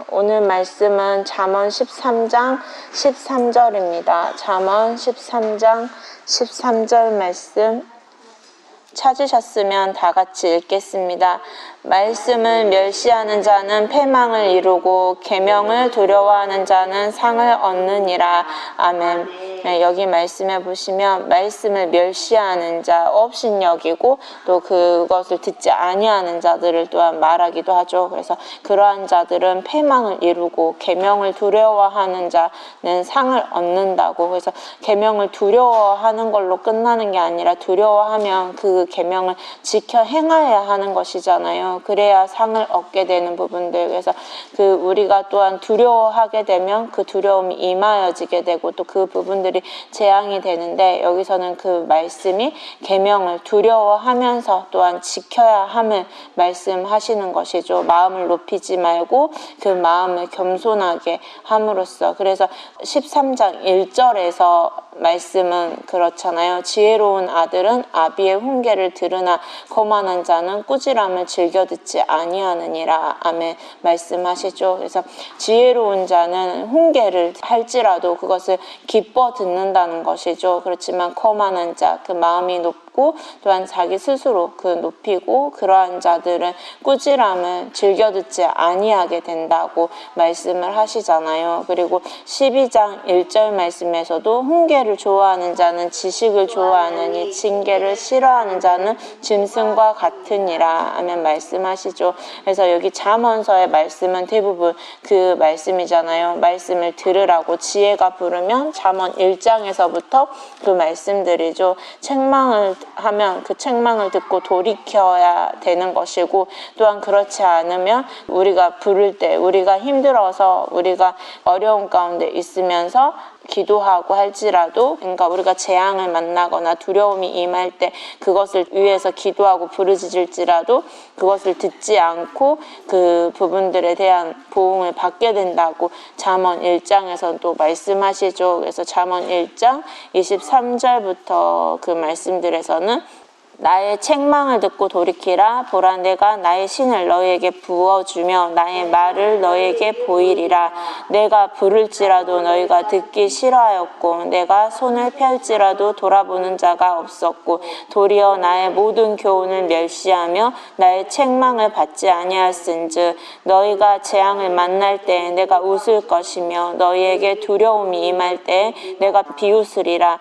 오늘 말씀은 잠언 13장 13절입니다. 잠언 13장 13절 말씀 찾으셨으면 다 같이 읽겠습니다. 말씀을 멸시하는 자는 패망을 이루고 계명을 두려워하는 자는 상을 얻느니라. 아멘. 여기 말씀해 보시면 말씀을 멸시하는 자, 업신여기고 또 그것을 듣지 아니하는 자들을 또한 말하기도 하죠. 그래서 그러한 자들은 패망을 이루고 계명을 두려워하는 자는 상을 얻는다고. 그래서 계명을 두려워하는 걸로 끝나는 게 아니라 두려워하면 그 계명을 지켜 행하여야 하는 것이잖아요. 그래야 상을 얻게 되는 부분들. 그래서 우리가 또한 두려워하게 되면 그 두려움이 임하여지게 되고 또 그 부분들이 재앙이 되는데, 여기서는 그 말씀이 계명을 두려워하면서 또한 지켜야 함을 말씀하시는 것이죠. 마음을 높이지 말고 그 마음을 겸손하게 함으로써. 그래서 13장 1절에서 말씀은 그렇잖아요. 지혜로운 아들은 아비의 훈계를 들으나 거만한 자는 꾸지람을 즐겨 듣지 아니하느니라. 아멘. 말씀하시죠. 그래서 지혜로운 자는 훈계를 할지라도 그것을 기뻐 듣는다는 것이죠. 그렇지만 거만한 자, 그 마음이 높고 또한 자기 스스로 높이고 그러한 자들은 꾸지람을 즐겨 듣지 아니하게 된다고 말씀을 하시잖아요. 그리고 12장 1절 말씀에서도 훈계를 좋아하는 자는 지식을 좋아하느니 징계를 싫어하는 자는 짐승과 같으니라. 아멘. 말씀하시죠. 그래서 여기 잠언서의 말씀은 대부분 그 말씀이잖아요. 말씀을 들으라고 지혜가 부르면 잠언 1장에서부터 그 말씀들이죠. 책망을 하면 그 책망을 듣고 돌이켜야 되는 것이고, 또한 그렇지 않으면 우리가 부를 때 우리가 힘들어서 우리가 어려운 가운데 있으면서 기도하고 할지라도, 그러니까 우리가 재앙을 만나거나 두려움이 임할 때 그것을 위해서 기도하고 부르짖을지라도 그것을 듣지 않고 그 부분들에 대한 보응을 받게 된다고 잠언 1장에서 또 말씀하시죠. 그래서 잠언 1장 23절부터 그 말씀들에서는 나의 책망을 듣고 돌이키라. 보라, 내가 나의 신을 너희에게 부어주며 나의 말을 너희에게 보이리라. 내가 부를지라도 너희가 듣기 싫어하였고 내가 손을 펼지라도 돌아보는 자가 없었고 도리어 나의 모든 교훈을 멸시하며 나의 책망을 받지 아니하였은즉 너희가 재앙을 만날 때 내가 웃을 것이며 너희에게 두려움이 임할 때 내가 비웃으리라.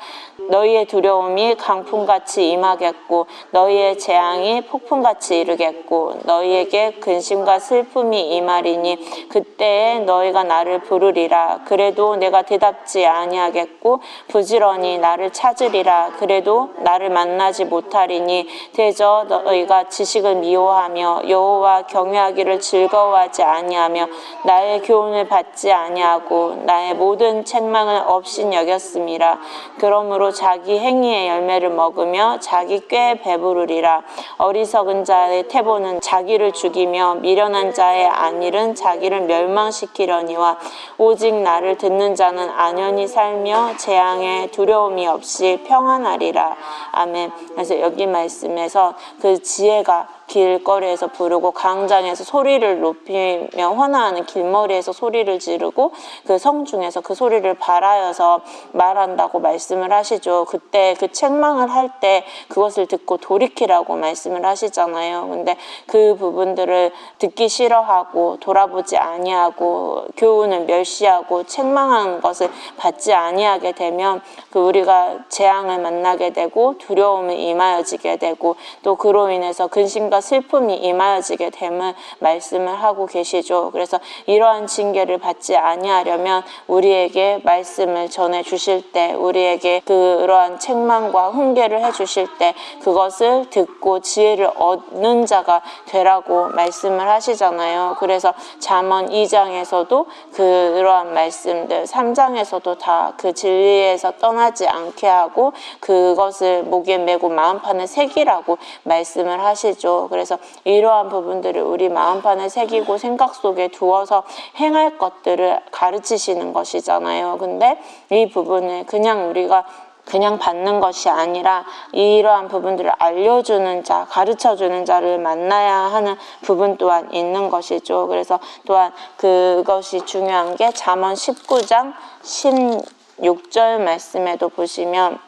너희의 두려움이 강풍같이 임하겠고 너희의 재앙이 폭풍같이 이르겠고 너희에게 근심과 슬픔이 임하리니 그때에 너희가 나를 부르리라. 그래도 내가 대답지 아니하겠고 부지런히 나를 찾으리라. 그래도 나를 만나지 못하리니 대저 너희가 지식을 미워하며 여호와 경외하기를 즐거워하지 아니하며 나의 교훈을 받지 아니하고 나의 모든 책망을 업신여겼음이라. 그러므로 자기 행위의 열매를 먹으며 자기 꾀에 배부르리라. 어리석은 자의 태보는 자기를 죽이며 미련한 자의 안일은 자기를 멸망시키려니와 오직 나를 듣는 자는 안연히 살며 재앙에 두려움이 없이 평안하리라. 아멘. 그래서 여기 말씀에서 그 지혜가 길거리에서 부르고 광장에서 소리를 높이며 환호하는 길머리에서 소리를 지르고 그 성중에서 그 소리를 발하여서 말한다고 말씀을 하시죠. 그때 그 책망을 할 때 그것을 듣고 돌이키라고 말씀을 하시잖아요. 근데 그 부분들을 듣기 싫어하고 돌아보지 아니하고 교훈을 멸시하고 책망하는 것을 받지 아니하게 되면 우리가 재앙을 만나게 되고 두려움이 임하여지게 되고 또 그로 인해서 근심과 슬픔이 임하여지게 됨을 말씀을 하고 계시죠. 그래서 이러한 징계를 받지 아니하려면 우리에게 말씀을 전해 주실 때 우리에게 그러한 책망과 훈계를 해 주실 때 그것을 듣고 지혜를 얻는 자가 되라고 말씀을 하시잖아요. 그래서 잠언 2장에서도 그러한 말씀들, 3장에서도 다 그 진리에서 떠나지 않게 하고 그것을 목에 메고 마음판에 새기라고 말씀을 하시죠. 그래서 이러한 부분들을 우리 마음판에 새기고 생각 속에 두어서 행할 것들을 가르치시는 것이잖아요. 근데 이 부분을 그냥 우리가 그냥 받는 것이 아니라 이러한 부분들을 알려주는 자, 가르쳐주는 자를 만나야 하는 부분 또한 있는 것이죠. 그래서 또한 그것이 중요한 게 잠언 19장 16절 말씀에도 보시면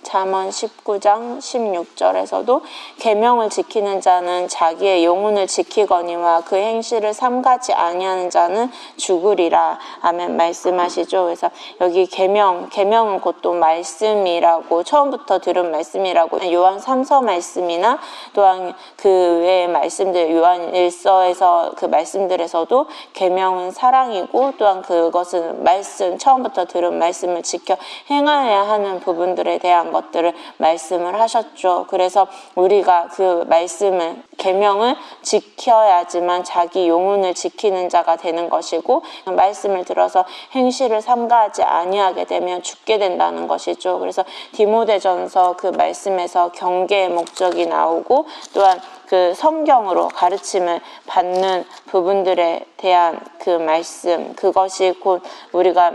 잠언 19장 16절에서도 계명을 지키는 자는 자기의 영혼을 지키거니와 그 행실을 삼가지 아니하는 자는 죽으리라. 아멘 말씀하시죠. 그래서 여기 계명은 곧 또 말씀이라고 처음부터 들은 말씀이라고 요한 3서 말씀이나 또한 그 외의 말씀들 요한 1서에서 그 말씀들에서도 계명은 사랑이고 또한 그것은 말씀 처음부터 들은 말씀을 지켜 행하여야 하는 부분들에 대한 것들을 말씀을 하셨죠. 그래서 우리가 그 말씀을 계명을 지켜야지만 자기 영혼을 지키는 자가 되는 것이고 말씀을 들어서 행실을 삼가하지 아니하게 되면 죽게 된다는 것이죠. 그래서 디모데전서 그 말씀에서 경계의 목적이 나오고 또한 그 성경으로 가르침을 받는 부분들에 대한 그 말씀 그것이 곧 우리가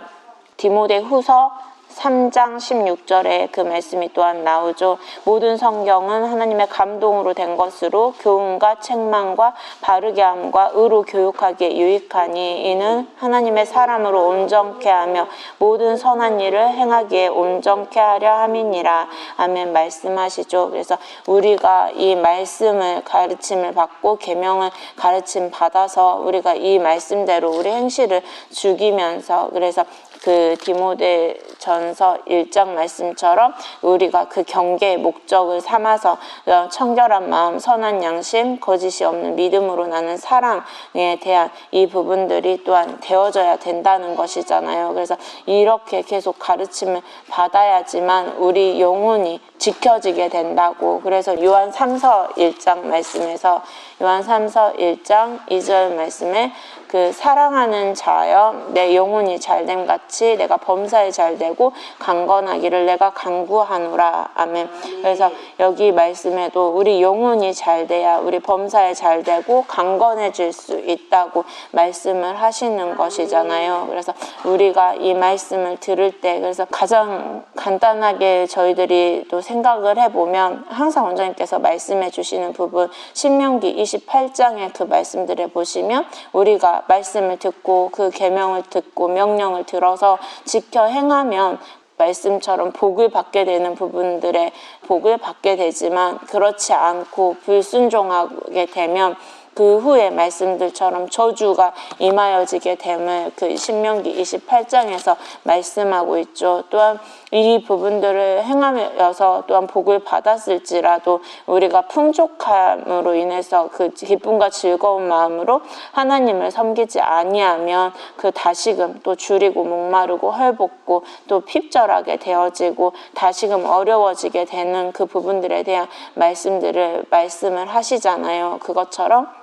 디모데 후서 3장 16절에 그 말씀이 또한 나오죠. 모든 성경은 하나님의 감동으로 된 것으로 교훈과 책망과 바르게 함과 의로 교육하기에 유익하니 이는 하나님의 사람으로 온전케 하며 모든 선한 일을 행하기에 온전케 하려 함이니라. 아멘 말씀하시죠. 그래서 우리가 이 말씀을 가르침을 받고 계명을 가르침 받아서 우리가 이 말씀대로 우리 행실을 죽이면서 그래서 그 디모데전서 1장 말씀처럼 우리가 그 경계의 목적을 삼아서 청결한 마음, 선한 양심, 거짓이 없는 믿음으로 나는 사랑에 대한 이 부분들이 또한 되어져야 된다는 것이잖아요. 그래서 이렇게 계속 가르침을 받아야지만 우리 영혼이 지켜지게 된다고. 그래서 요한 3서 1장 말씀에서 요한 3서 1장 2절 말씀에 그 사랑하는 자여 내 영혼이 잘됨 같이 내가 범사에 잘되고 강건하기를 내가 간구하노라. 아멘. 그래서 여기 말씀에도 우리 영혼이 잘돼야 우리 범사에 잘되고 강건해질 수 있다고 말씀을 하시는 것이잖아요. 그래서 우리가 이 말씀을 들을 때 그래서 가장 간단하게 저희들이 또 생각을 해보면 항상 원장님께서 말씀해 주시는 부분 신명기 28장의 그 말씀들을 보시면 우리가 말씀을 듣고 그 계명을 듣고 명령을 들어서 지켜 행하면 말씀처럼 복을 받게 되는 부분들에 복을 받게 되지만 그렇지 않고 불순종하게 되면 그 후에 말씀들처럼 저주가 임하여지게 됨을 그 신명기 28장에서 말씀하고 있죠. 또한 이 부분들을 행하여서 또한 복을 받았을지라도 우리가 풍족함으로 인해서 그 기쁨과 즐거운 마음으로 하나님을 섬기지 아니하면 그 다시금 또 줄이고 목마르고 헐벗고 또 핍절하게 되어지고 다시금 어려워지게 되는 그 부분들에 대한 말씀을 하시잖아요. 그것처럼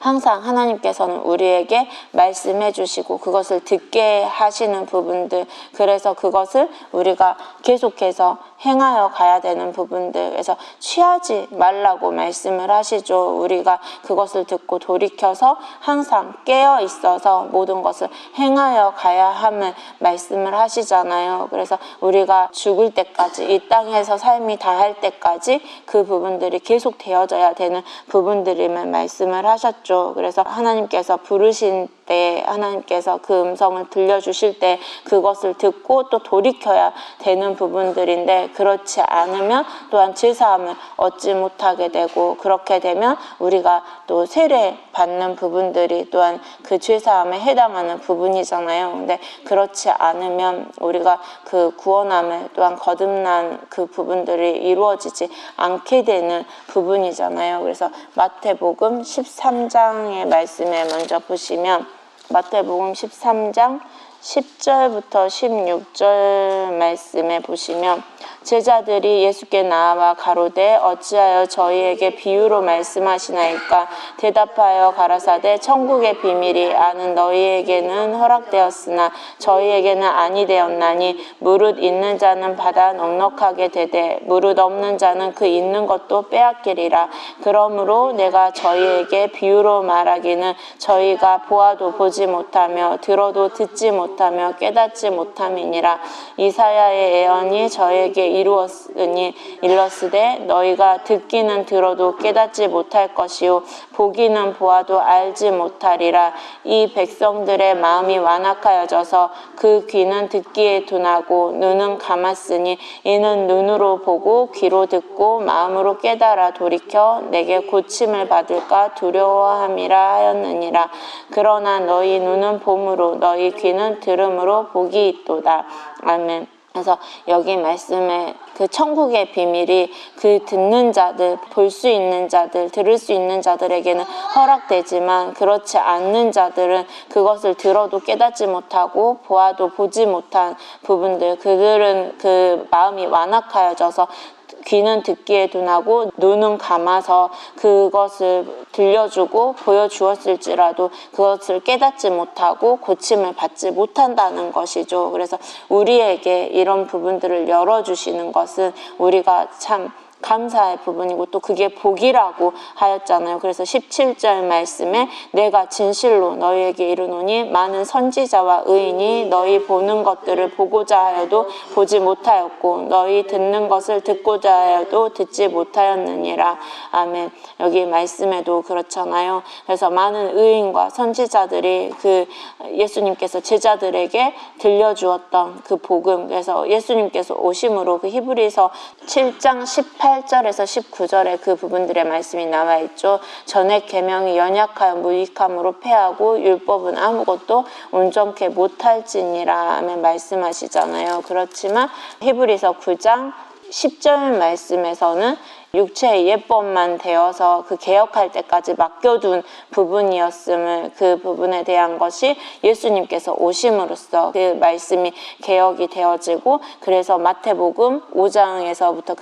항상 하나님께서는 우리에게 말씀해 주시고 그것을 듣게 하시는 부분들 그래서 그것을 우리가 계속해서 행하여 가야 되는 부분들 그래서 취하지 말라고 말씀을 하시죠. 우리가 그것을 듣고 돌이켜서 항상 깨어 있어서 모든 것을 행하여 가야 함을 말씀을 하시잖아요. 그래서 우리가 죽을 때까지 이 땅에서 삶이 다할 때까지 그 부분들이 계속 되어져야 되는 부분들임을 말씀을 하셨죠. 그래서 하나님께서 부르신 때 하나님께서 그 음성을 들려주실 때 그것을 듣고 또 돌이켜야 되는 부분들인데 그렇지 않으면 또한 제사함을 얻지 못하게 되고 그렇게 되면 우리가 또 세례 받는 부분들이 또한 그 제사함에 해당하는 부분이잖아요. 근데 그렇지 않으면 우리가 그 구원함을 또한 거듭난 그 부분들이 이루어지지 않게 되는 부분이잖아요. 그래서 마태복음 13장의 말씀에 먼저 보시면 마태복음 13장 10절부터 16절 말씀에 보시면 제자들이 예수께 나와 가로되 어찌하여 저희에게 비유로 말씀하시나이까 대답하여 가라사대 천국의 비밀이 아는 너희에게는 허락되었으나 저희에게는 아니 되었나니 무릇 있는 자는 받아 넉넉하게 되되 무릇 없는 자는 그 있는 것도 빼앗기리라. 그러므로 내가 저희에게 비유로 말하기는 저희가 보아도 보지 못하며 들어도 듣지 못 못하며 깨닫지 못함이니라. 이사야의 예언이 저에게 이루었으니 일렀으되 너희가 듣기는 들어도 깨닫지 못할 것이요 보기는 보아도 알지 못하리라. 이 백성들의 마음이 완악하여져서 그 귀는 듣기에 둔하고 눈은 감았으니 이는 눈으로 보고 귀로 듣고 마음으로 깨달아 돌이켜 내게 고침을 받을까 두려워함이라 하였느니라. 그러나 너희 눈은 봄으로 너희 귀는 들음으로 복이 있도다. 아멘. 그래서 여기 말씀에 그 천국의 비밀이 그 듣는 자들, 볼 수 있는 자들, 들을 수 있는 자들에게는 허락되지만 그렇지 않는 자들은 그것을 들어도 깨닫지 못하고 보아도 보지 못한 부분들, 그들은 그 마음이 완악하여져서 귀는 듣기에 둔하고 눈은 감아서 그것을 들려주고 보여주었을지라도 그것을 깨닫지 못하고 고침을 받지 못한다는 것이죠. 그래서 우리에게 이런 부분들을 열어주시는 것은 우리가 참 감사의 부분이고 또 그게 복이라고 하였잖아요. 그래서 17절 말씀에 내가 진실로 너희에게 이르노니 많은 선지자와 의인이 너희 보는 것들을 보고자 하여도 보지 못하였고 너희 듣는 것을 듣고자 하여도 듣지 못하였느니라. 아멘. 여기 말씀에도 그렇잖아요. 그래서 많은 의인과 선지자들이 그 예수님께서 제자들에게 들려주었던 그 복음, 그래서 예수님께서 오심으로 그 히브리서 7장 18절에서 19절에 그 부분들의 말씀이 나와 있죠. 전에 계명이 연약하여 무익함으로 패하고 율법은 아무것도 온전케 못할지니라 하면 말씀하시잖아요. 그렇지만 히브리서 9장 10절 말씀에서는 육체의 예법만 되어서 그 개혁할 때까지 맡겨둔 부분이었음을, 그 부분에 대한 것이 예수님께서 오심으로써 그 말씀이 개혁이 되어지고, 그래서 마태복음 5장에서부터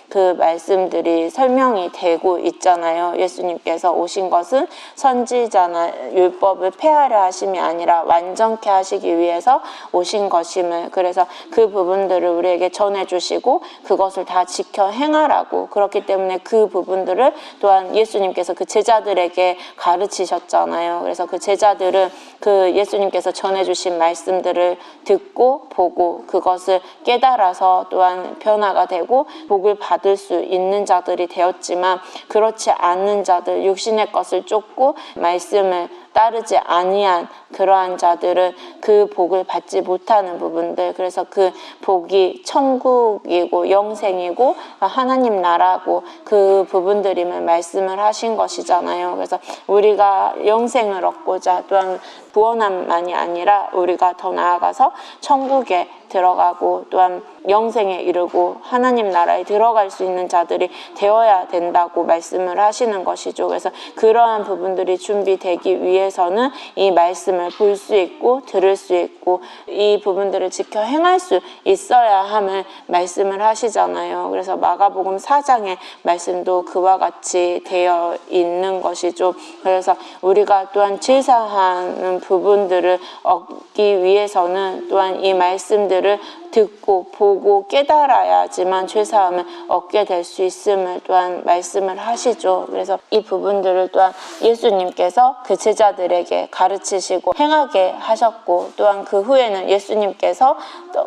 그 말씀들이 설명이 되고 있잖아요. 예수님께서 오신 것은 선지자나 율법을 폐하려 하심이 아니라 완전케 하시기 위해서 오신 것임을, 그래서 그 부분들을 우리에게 전해주시고 그것을 다 지켜 행하라, 그렇기 때문에 그 부분들을 또한 예수님께서 그 제자들에게 가르치셨잖아요. 그래서 그 제자들은 그 예수님께서 전해주신 말씀들을 듣고 보고 그것을 깨달아서 또한 변화가 되고 복을 받을 수 있는 자들이 되었지만, 그렇지 않는 자들, 육신의 것을 쫓고 말씀을 따르지 아니한 그러한 자들은 그 복을 받지 못하는 부분들, 그래서 그 복이 천국이고 영생이고 하나님 나라고 그 부분들임을 말씀을 하신 것이잖아요. 그래서 우리가 영생을 얻고자 또한 구원함만이 아니라 우리가 더 나아가서 천국에 들어가고 또한 영생에 이르고 하나님 나라에 들어갈 수 있는 자들이 되어야 된다고 말씀을 하시는 것이죠. 그래서 그러한 부분들이 준비되기 위해서는 이 말씀을 볼 수 있고 들을 수 있고 이 부분들을 지켜 행할 수 있어야 함을 말씀을 하시잖아요. 그래서 마가복음 4장의 말씀도 그와 같이 되어 있는 것이죠. 그래서 우리가 또한 제사하는 부분들을 얻기 위해서는 또한 이 말씀들을 듣고 보고 깨달아야지만 죄사함을 얻게 될 수 있음을 또한 말씀을 하시죠. 그래서 이 부분들을 또한 예수님께서 그 제자들에게 가르치시고 행하게 하셨고, 또한 그 후에는 예수님께서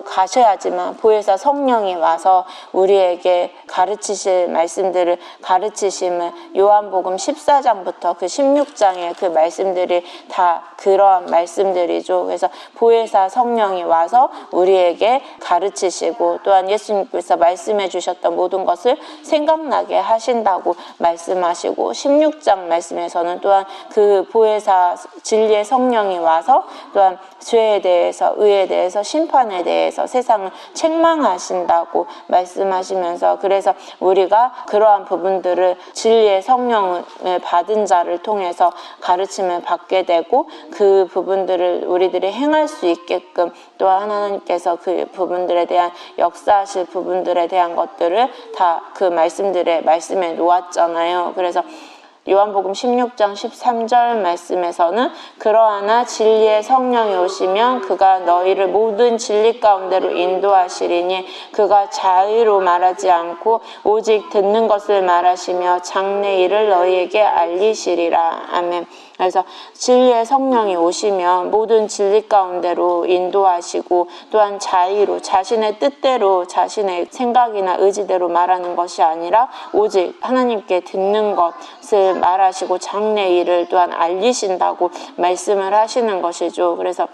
가셔야지만 보혜사 성령이 와서 우리에게 가르치실 말씀들을 가르치심을, 요한복음 14장부터 그 16장의 그 말씀들이 다 그러한 말씀들이죠. 그래서 보혜사 성령이 와서 우리에게 가르치시고 또한 예수님께서 말씀해 주셨던 모든 것을 생각나게 하신다고 말씀하시고, 16장 말씀에서는 또한 그 보혜사 진리의 성령이 와서 또한 죄에 대해서, 의에 대해서, 심판에 대해서 세상을 책망하신다고 말씀하시면서, 그래서 우리가 그러한 부분들을 진리의 성령을 받은 자를 통해서 가르침을 받게 되고 그 부분들을 우리들이 행할 수 있게끔 또한 하나님께서 그 부분들에 대한 역사하실 부분들에 대한 것들을 다 그 말씀에 놓았잖아요. 그래서 요한복음 16장 13절 말씀에서는 그러하나 진리의 성령이 오시면 그가 너희를 모든 진리 가운데로 인도하시리니 그가 자의로 말하지 않고 오직 듣는 것을 말하시며 장래 일을 너희에게 알리시리라. 아멘. 그래서 진리의 성령이 오시면 모든 진리 가운데로 인도하시고 또한 자의로 자신의 뜻대로 자신의 생각이나 의지대로 말하는 것이 아니라 오직 하나님께 듣는 것을 말하시고 장래일을 또한 알리신다고 말씀을 하시는 것이죠. 그래서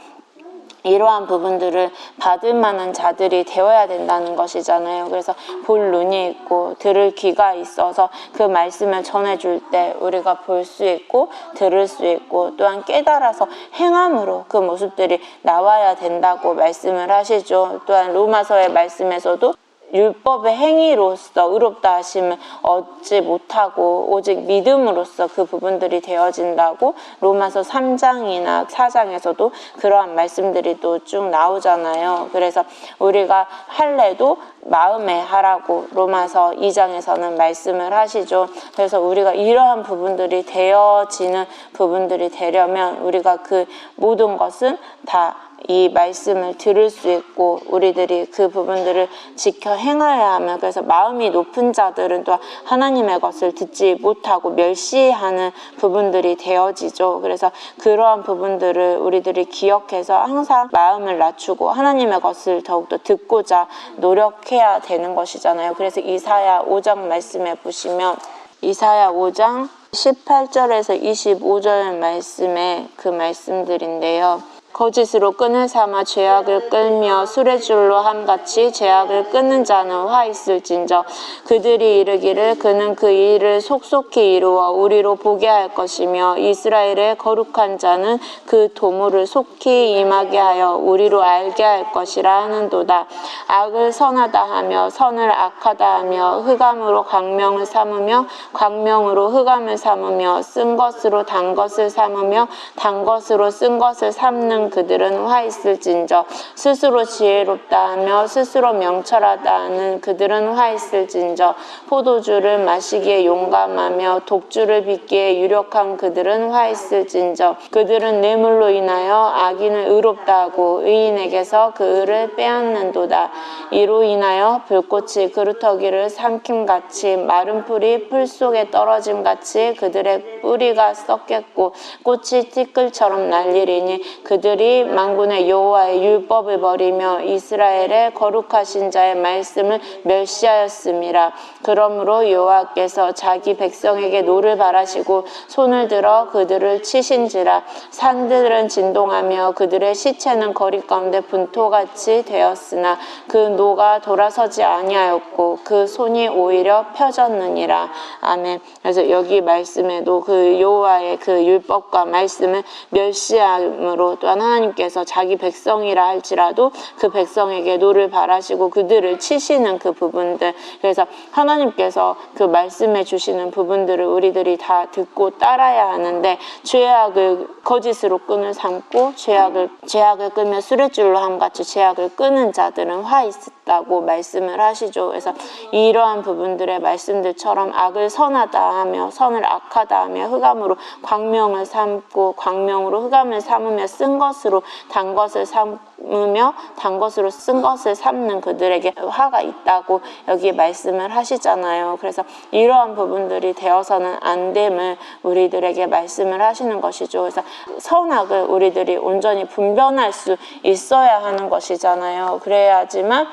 이러한 부분들을 받을 만한 자들이 되어야 된다는 것이잖아요. 그래서 볼 눈이 있고 들을 귀가 있어서 그 말씀을 전해줄 때 우리가 볼 수 있고 들을 수 있고 또한 깨달아서 행함으로 그 모습들이 나와야 된다고 말씀을 하시죠. 또한 로마서의 말씀에서도 율법의 행위로서 의롭다 하심을 얻지 못하고 오직 믿음으로써 그 부분들이 되어진다고 로마서 3장이나 4장에서도 그러한 말씀들이 또 쭉 나오잖아요. 그래서 우리가 할례도 마음에 하라고 로마서 2장에서는 말씀을 하시죠. 그래서 우리가 이러한 부분들이 되어지는 부분들이 되려면 우리가 그 모든 것은 다 이 말씀을 들을 수 있고 우리들이 그 부분들을 지켜 행해야 하며, 그래서 마음이 높은 자들은 또 하나님의 것을 듣지 못하고 멸시하는 부분들이 되어지죠. 그래서 그러한 부분들을 우리들이 기억해서 항상 마음을 낮추고 하나님의 것을 더욱더 듣고자 노력해야 되는 것이잖아요. 그래서 이사야 5장 말씀에 보시면 이사야 5장 18절에서 25절 말씀에 그 말씀들인데요. 거짓으로 끈을 삼아 죄악을 끌며 수레줄로 함같이 죄악을 끊는 자는 화 있을진저. 그들이 이르기를 그는 그 일을 속속히 이루어 우리로 보게 할 것이며 이스라엘의 거룩한 자는 그 도모를 속히 임하게 하여 우리로 알게 할 것이라 하는도다. 악을 선하다 하며 선을 악하다 하며 흑암으로 광명을 삼으며 광명으로 흑암을 삼으며 쓴 것으로 단 것을 삼으며 단 것으로 쓴 것을 삼는 그들은 화 있을진저. 스스로 지혜롭다 하며 스스로 명철하다 하는 그들은 화 있을진저. 포도주를 마시기에 용감하며 독주를 빚기에 유력한 그들은 화 있을진저. 그들은 뇌물로 인하여 악인을 의롭다 하고 의인에게서 그 의를 빼앗는도다. 이로 인하여 불꽃이 그루터기를 삼킴같이 마른 풀이 풀 속에 떨어짐같이 그들의 뿌리가 썩겠고 꽃이 티끌처럼 날리리니 그들이 만군의 여호와의 율법을 버리며 이스라엘의 거룩하신 자의 말씀을 멸시하였음이라. 그러므로 여호와께서 자기 백성에게 노를 바라시고 손을 들어 그들을 치신지라. 산들은 진동하며 그들의 시체는 거리 가운데 분토같이 되었으나 그 노가 돌아서지 아니하였고 그 손이 오히려 펴졌느니라. 아멘. 그래서 여기 말씀에도 그 여호와의 그 율법과 말씀을 멸시함으로 또한 하나님께서 자기 백성이라 할지라도 그 백성에게 노를 바라시고 그들을 치시는 그 부분들, 그래서 하나님께서 그 말씀해 주시는 부분들을 우리들이 다 듣고 따라야 하는데 죄악을 거짓으로 끈을 삼고 죄악을 끄며 수레줄로 함같이 죄악을 끄는 자들은 화 있다고 말씀을 하시죠. 그래서 이러한 부분들의 말씀들처럼 악을 선하다 하며 선을 악하다 하며 흑암으로 광명을 삼고 광명으로 흑암을 삼으며 쓴 것으로 단 것을 삼으며 단 것으로 쓴 것을 삼는 그들에게 화가 있다고 여기 말씀을 하시잖아요. 그래서 이러한 부분들이 되어서는 안 됨을 우리들에게 말씀을 하시는 것이죠. 그래서 선악을 우리들이 온전히 분별할 수 있어야 하는 것이잖아요. 그래야지만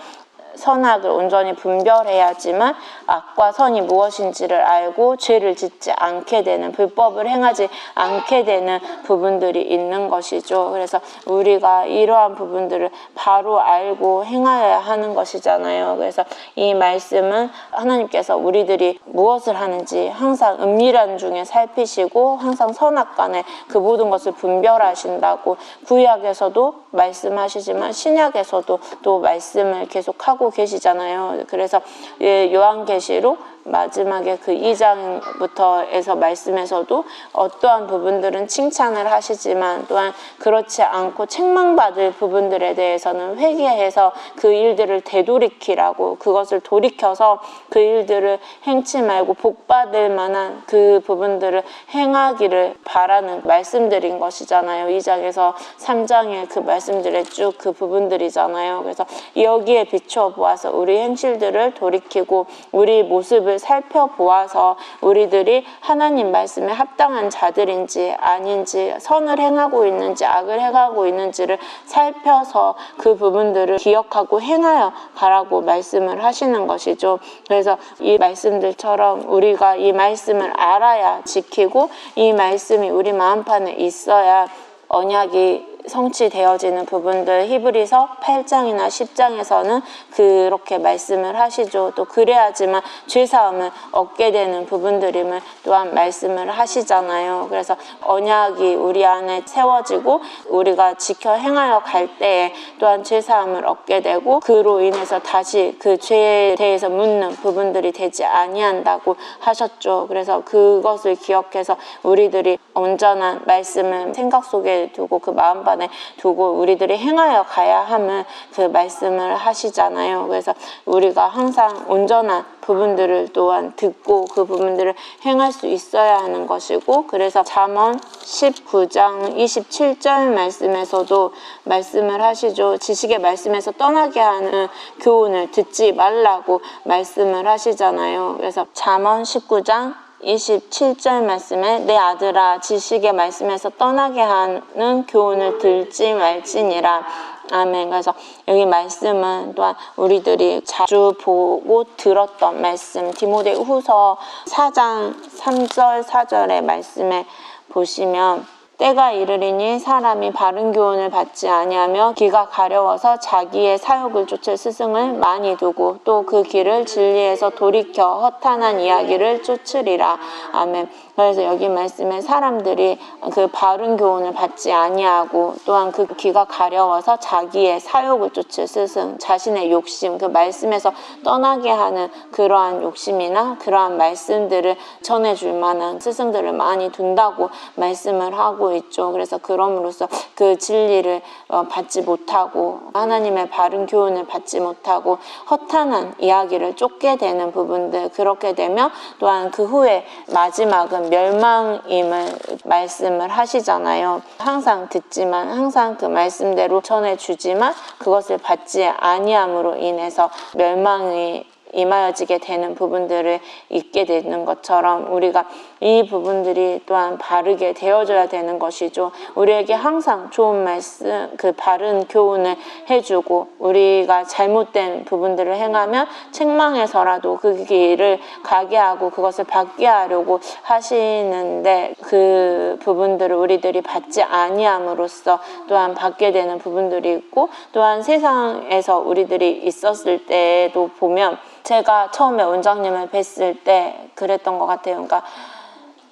선악을 온전히 분별해야지만 악과 선이 무엇인지를 알고 죄를 짓지 않게 되는, 불법을 행하지 않게 되는 부분들이 있는 것이죠. 그래서 우리가 이러한 부분들을 바로 알고 행하여야 하는 것이잖아요. 그래서 이 말씀은 하나님께서 우리들이 무엇을 하는지 항상 은밀한 중에 살피시고 항상 선악 간에 그 모든 것을 분별하신다고 구약에서도 말씀하시지만 신약에서도 또 말씀을 계속하고 계시잖아요. 그래서 요한계시록 마지막에 그 2장부터에서 말씀에서도 어떠한 부분들은 칭찬을 하시지만 또한 그렇지 않고 책망받을 부분들에 대해서는 회개해서 그 일들을 되돌이키라고, 그것을 돌이켜서 그 일들을 행치 말고 복받을 만한 그 부분들을 행하기를 바라는 말씀들인 것이잖아요. 2장에서 3장의 그 말씀들의 쭉 그 부분들이잖아요. 그래서 여기에 비춰 보아서 우리 행실들을 돌이키고 우리 모습을 모습을 살펴보아서 우리들이 하나님 말씀에 합당한 자들인지 아닌지, 선을 행하고 있는지 악을 행하고 있는지를 살펴서 그 부분들을 기억하고 행하여 가라고 말씀을 하시는 것이죠. 그래서 이 말씀들처럼 우리가 이 말씀을 알아야 지키고 이 말씀이 우리 마음판에 있어야 언약이 성취되어지는 부분들, 히브리서 8장이나 10장에서는 그렇게 말씀을 하시죠. 또 그래야지만 죄사함을 얻게 되는 부분들임을 또한 말씀을 하시잖아요. 그래서 언약이 우리 안에 세워지고 우리가 지켜 행하여 갈 때에 또한 죄사함을 얻게 되고 그로 인해서 다시 그 죄에 대해서 묻는 부분들이 되지 아니한다고 하셨죠. 그래서 그것을 기억해서 우리들이 온전한 말씀을 생각 속에 두고 그 마음판에 두고 우리들이 행하여 가야 함을 그 말씀을 하시잖아요. 그래서 우리가 항상 온전한 부분들을 또한 듣고 그 부분들을 행할 수 있어야 하는 것이고, 그래서 잠언 19장 27절 말씀에서도 말씀을 하시죠. 지식의 말씀에서 떠나게 하는 교훈을 듣지 말라고 말씀을 하시잖아요. 그래서 잠언 19장 27절 말씀에 내 아들아 지식의 말씀에서 떠나게 하는 교훈을 들지 말지니라. 아멘. 그래서 여기 말씀은 또한 우리들이 자주 보고 들었던 말씀, 디모데후서 4장 3절 4절의 말씀에 보시면 때가 이르리니 사람이 바른 교훈을 받지 아니하며 귀가 가려워서 자기의 사욕을 쫓을 스승을 많이 두고 또 그 길을 진리에서 돌이켜 허탄한 이야기를 쫓으리라. 아멘. 그래서 여기 말씀에 사람들이 그 바른 교훈을 받지 아니하고 또한 그 귀가 가려워서 자기의 사욕을 쫓을 스승, 자신의 욕심, 그 말씀에서 떠나게 하는 그러한 욕심이나 그러한 말씀들을 전해줄 만한 스승들을 많이 둔다고 말씀을 하고 있죠. 그래서 그럼으로써 그 진리를 받지 못하고 하나님의 바른 교훈을 받지 못하고 허탄한 이야기를 쫓게 되는 부분들, 그렇게 되면 또한 그 후에 마지막은 멸망임을 말씀을 하시잖아요. 항상 듣지만 항상 그 말씀대로 전해주지만 그것을 받지 아니함으로 인해서 멸망이 임하여지게 되는 부분들을 있게 되는 것처럼 우리가 이 부분들이 또한 바르게 되어져야 되는 것이죠. 우리에게 항상 좋은 말씀, 그 바른 교훈을 해주고 우리가 잘못된 부분들을 행하면 책망해서라도 그 길을 가게 하고 그것을 받게 하려고 하시는데 그 부분들을 우리들이 받지 아니함으로써 또한 받게 되는 부분들이 있고, 또한 세상에서 우리들이 있었을 때도 보면 제가 처음에 원장님을 뵀을 때 그랬던 것 같아요. 그러니까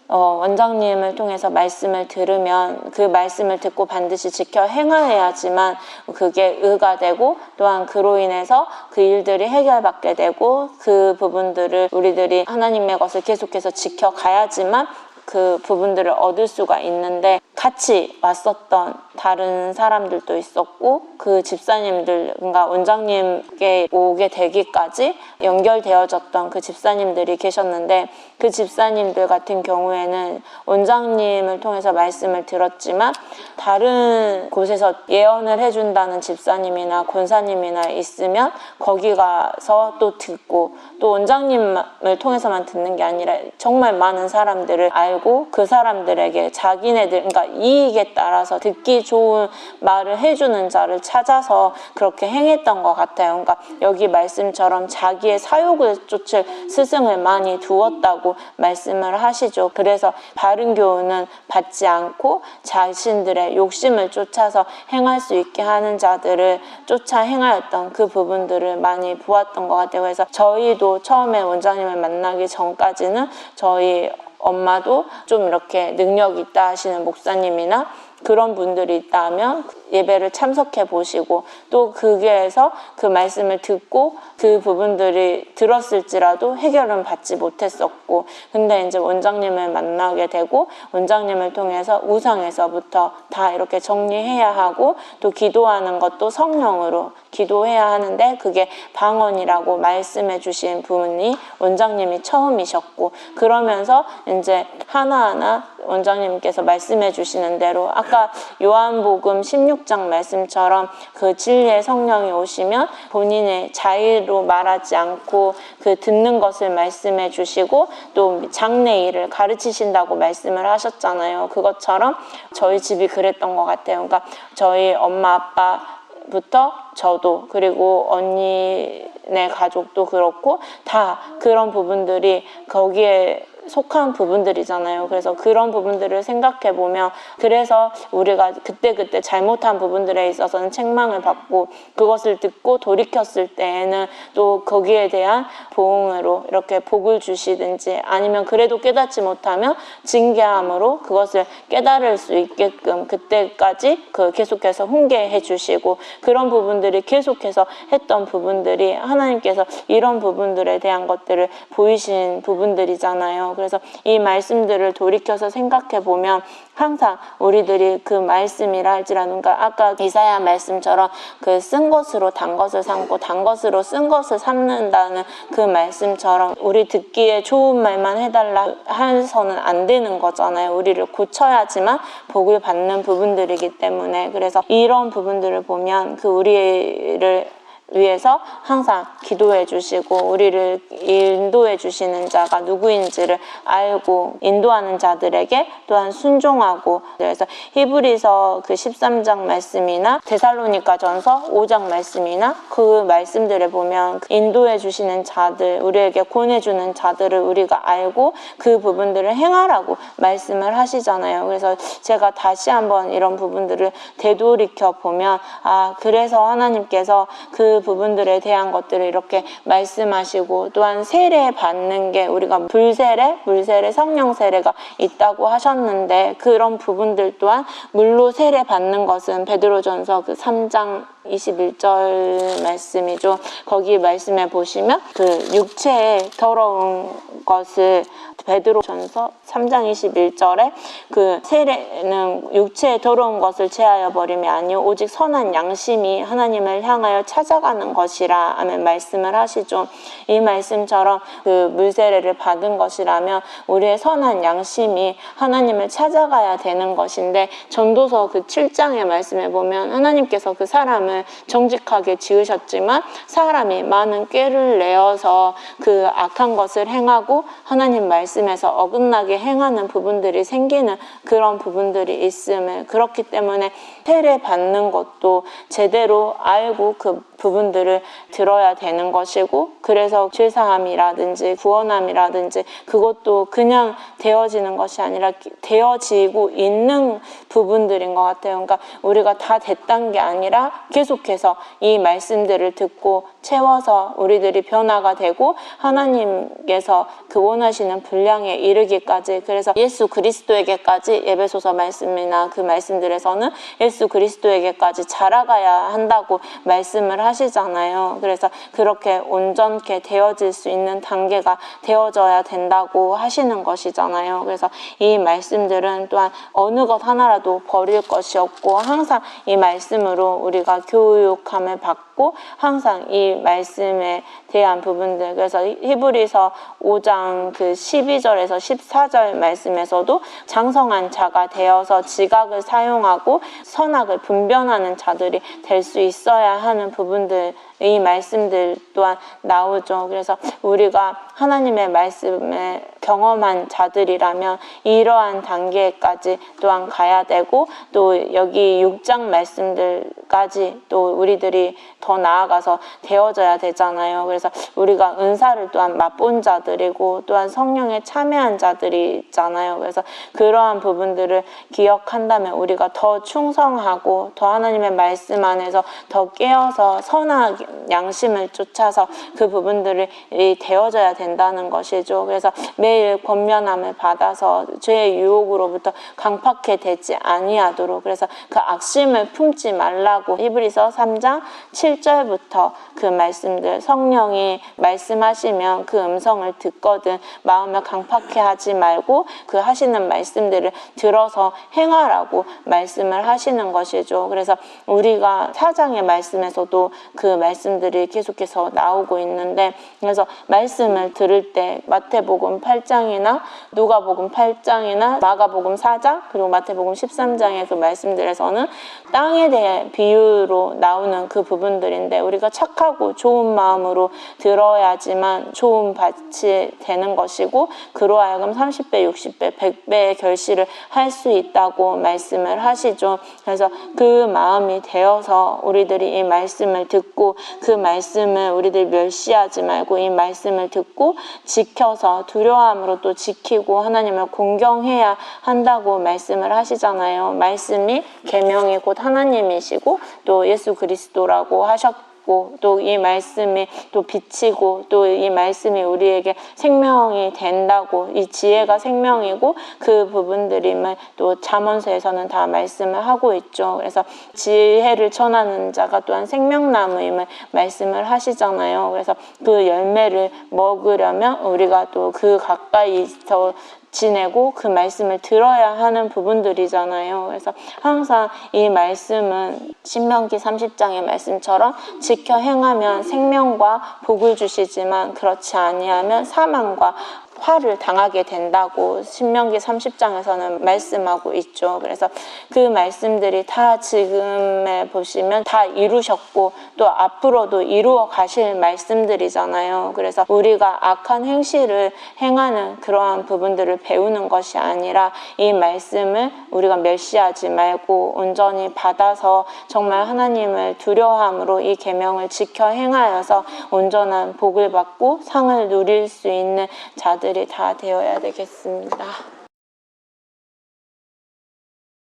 원장님을 통해서 말씀을 들으면 그 말씀을 듣고 반드시 지켜 행하여야지만 그게 의가 되고 또한 그로 인해서 그 일들이 해결받게 되고 그 부분들을 우리들이 하나님의 것을 계속해서 지켜가야지만 그 부분들을 얻을 수가 있는데, 같이 왔었던 다른 사람들도 있었고 그 집사님들, 그러니까 원장님께 오게 되기까지 연결되어졌던 그 집사님들이 계셨는데, 그 집사님들 같은 경우에는 원장님을 통해서 말씀을 들었지만 다른 곳에서 예언을 해준다는 집사님이나 권사님이나 있으면 거기 가서 또 듣고, 또 원장님을 통해서만 듣는 게 아니라 정말 많은 사람들을 알고 그 사람들에게 자기네들, 그러니까 이익에 따라서 듣기 좋은 말을 해주는 자를 찾아서 그렇게 행했던 것 같아요. 그러니까 여기 말씀처럼 자기의 사욕을 쫓을 스승을 많이 두었다고 말씀을 하시죠. 그래서 바른 교훈은 받지 않고 자신들의 욕심을 쫓아서 행할 수 있게 하는 자들을 쫓아 행하였던 그 부분들을 많이 보았던 것 같아요. 그래서 저희도 처음에 원장님을 만나기 전까지는 저희 엄마도 좀 이렇게 능력이 있다 하시는 목사님이나 그런 분들이 있다면 예배를 참석해 보시고 또 거기에서 그 말씀을 듣고 그 부분들이 들었을지라도 해결은 받지 못했었고, 근데 이제 원장님을 만나게 되고 원장님을 통해서 우상에서부터 다 이렇게 정리해야 하고 또 기도하는 것도 성령으로 기도해야 하는데 그게 방언이라고 말씀해 주신 분이 원장님이 처음이셨고, 그러면서 이제 하나하나 원장님께서 말씀해 주시는 대로 아까 요한복음 16장 말씀처럼 그 진리의 성령이 오시면 본인의 자의로 말하지 않고 그 듣는 것을 말씀해 주시고 또 장래 일을 가르치신다고 말씀을 하셨잖아요. 그것처럼 저희 집이 그랬던 것 같아요. 그러니까 저희 엄마 아빠부터 저도 그리고 언니네 가족도 그렇고 다 그런 부분들이 거기에 속한 부분들이잖아요. 그래서 그런 부분들을 생각해 보면 그래서 우리가 그때그때 잘못한 부분들에 있어서는 책망을 받고 그것을 듣고 돌이켰을 때에는 또 거기에 대한 보응으로 이렇게 복을 주시든지 아니면 그래도 깨닫지 못하면 징계함으로 그것을 깨달을 수 있게끔 그때까지 계속해서 훈계해 주시고 그런 부분들이 계속해서 했던 부분들이 하나님께서 이런 부분들에 대한 것들을 보이신 부분들이잖아요. 그래서 이 말씀들을 돌이켜서 생각해 보면 항상 우리들이 그 말씀이라 할지라도 그러니까 아까 이사야 말씀처럼 그 쓴 것으로 단 것을 삼고 단 것으로 쓴 것을 삼는다는 그 말씀처럼 우리 듣기에 좋은 말만 해달라 해서는 안 되는 거잖아요. 우리를 고쳐야지만 복을 받는 부분들이기 때문에 그래서 이런 부분들을 보면 그 우리를 위해서 항상 기도해 주시고 우리를 인도해 주시는 자가 누구인지를 알고 인도하는 자들에게 또한 순종하고 그래서 히브리서 그 13장 말씀이나 데살로니가전서 5장 말씀이나 그 말씀들을 보면 인도해 주시는 자들 우리에게 권해주는 자들을 우리가 알고 그 부분들을 행하라고 말씀을 하시잖아요. 그래서 제가 다시 한번 이런 부분들을 되돌이켜 보면 그래서 하나님께서 그 부분들에 대한 것들을 이렇게 말씀하시고 또한 세례 받는 게 우리가 물세례, 성령 세례가 있다고 하셨는데 그런 부분들 또한 물로 세례 받는 것은 베드로전서 그 3장 21절 말씀이죠. 거기 말씀에 보시면 그 육체의 더러운 것을 베드로전서 3장 21절에 그 세례는 육체의 더러운 것을 제하여 버림이 아니요 오직 선한 양심이 하나님을 향하여 찾아가는 것이라 하면 말씀을 하시죠. 이 말씀처럼 그 물세례를 받은 것이라면 우리의 선한 양심이 하나님을 찾아가야 되는 것인데 전도서 그 7장의 말씀에 보면 하나님께서 그 사람을 정직하게 지으셨지만 사람이 많은 꾀를 내어서 그 악한 것을 행하고 하나님 말씀에서 어긋나게 행하는 부분들이 생기는 그런 부분들이 있음을 그렇기 때문에 세례 받는 것도 제대로 알고 그 부분들을 들어야 되는 것이고 그래서 죄사함이라든지 구원함이라든지 그것도 그냥 되어지는 것이 아니라 되어지고 있는 부분들인 것 같아요. 그러니까 우리가 다 됐다는 게 아니라 계속해서 이 말씀들을 듣고 채워서 우리들이 변화가 되고 하나님께서 그 원하시는 분량에 이르기까지 그래서 예수 그리스도에게까지 에베소서 말씀이나 그 말씀들에서는 예수 그리스도에게까지 자라가야 한다고 말씀을 하시잖아요. 그래서 그렇게 온전케 되어질 수 있는 단계가 되어져야 된다고 하시는 것이잖아요. 그래서 이 말씀들은 또한 어느 것 하나라도 버릴 것이 없고 항상 이 말씀으로 우리가 교육함을 받고 항상 이 말씀에 대한 부분들 그래서 히브리서 5장 그 12절에서 14절 말씀에서도 장성한 자가 되어서 지각을 사용하고 선악을 분별하는 자들이 될 수 있어야 하는 부분들 이 말씀들 또한 나오죠. 그래서 우리가 하나님의 말씀을 경험한 자들이라면 이러한 단계까지 또한 가야 되고 또 여기 6장 말씀들까지 또 우리들이 더 나아가서 되어져야 되잖아요. 그래서 우리가 은사를 또한 맛본 자들이고 또한 성령에 참여한 자들이 있잖아요. 그래서 그러한 부분들을 기억한다면 우리가 더 충성하고 더 하나님의 말씀 안에서 더 깨어서 선한 양심을 쫓아서 그 부분들이 되어져야 된다는 것이죠. 그래서 매일 권면함을 받아서 죄의 유혹으로부터 강팍해 되지 아니하도록 그래서 그 악심을 품지 말라고 히브리서 3장 7절부터 그 말씀들 성령이 말씀하시면 그 음성을 듣거든 마음을 강팍해 하지 말고 그 하시는 말씀들을 들어서 행하라고 말씀을 하시는 것이죠. 그래서 우리가 4장의 말씀에서도 그 말씀 말씀들이 계속해서 나오고 있는데, 그래서 말씀을 들을 때 마태복음 8장이나 누가복음 8장이나 마가복음 4장 그리고 마태복음 13장의 그 말씀들에서는 땅에 대해 비유로 나오는 그 부분들인데, 우리가 착하고 좋은 마음으로 들어야지만 좋은 밭이 되는 것이고, 그로 하여금 30배, 60배, 100배의 결실을 할 수 있다고 말씀을 하시죠. 그래서 그 마음이 되어서 우리들이 이 말씀을 듣고, 그 말씀을 우리들이 멸시하지 말고 이 말씀을 듣고 지켜서 두려움으로 또 지키고 하나님을 공경해야 한다고 말씀을 하시잖아요. 말씀이 계명이 곧 하나님이시고 또 예수 그리스도라고 하셨고, 또 이 말씀이 또 빛이고 또 이 말씀이 우리에게 생명이 된다고, 이 지혜가 생명이고 그 부분들임을 또 잠언서에서는 다 말씀을 하고 있죠. 그래서 지혜를 전하는 자가 또한 생명나무임을 말씀을 하시잖아요. 그래서 그 열매를 먹으려면 우리가 또 그 가까이서 지내고 그 말씀을 들어야 하는 부분들이잖아요. 그래서 항상 이 말씀은 신명기 30장의 말씀처럼 지켜 행하면 생명과 복을 주시지만 그렇지 아니하면 사망과 화를 당하게 된다고 신명기 30장에서는 말씀하고 있죠. 그래서 그 말씀들이 다 지금에 보시면 다 이루셨고 또 앞으로도 이루어 가실 말씀들이잖아요. 그래서 우리가 악한 행실을 행하는 그러한 부분들을 배우는 것이 아니라 이 말씀을 우리가 멸시하지 말고 온전히 받아서 정말 하나님을 두려워함으로 이 계명을 지켜 행하여서 온전한 복을 받고 상을 누릴 수 있는 자들이 다 되어야 되겠습니다.